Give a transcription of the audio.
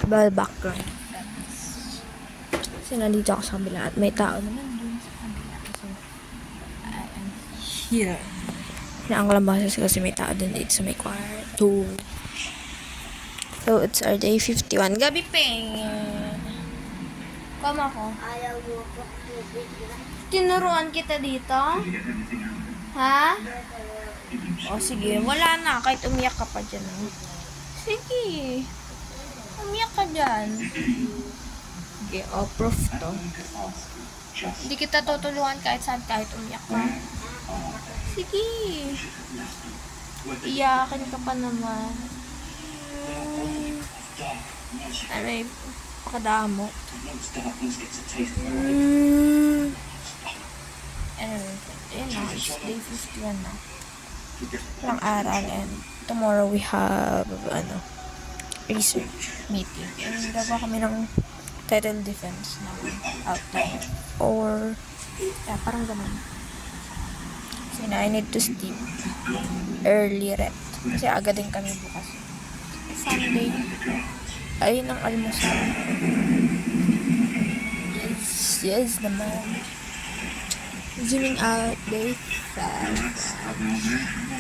ball background. Kasi nandito ako sa kabila at may tao naman dun sa kabila. So, I am here. Hinaan ko lang boses kasi may tao dun dito sa may kwarto. So, it's our day 51. Gabi, Peng! Kama ko. Ayaw mo po tubig na. Tinuruan kita dito? Ha? O, sige. Wala na. Kahit umiyak ka pa dyan. Oh. Sige. Umiyak ka dyan. Sige. O, proof to. Hindi kita tutulungan kahit saan, kahit umiyak ka. Sige. Iyakin ka pa naman. Aray, pakadamo. Anyway, ayun na. It's day 51 na. Ilang aral and tomorrow we have research meeting. And gagawa kami ng title defense na outline. Or, yeah, parang ganun. Kasi na, I need to sleep early ret. Kasi aga din kami bukas. Sunday. Ayun ang almusal. Yes naman. Zooming out, day 5.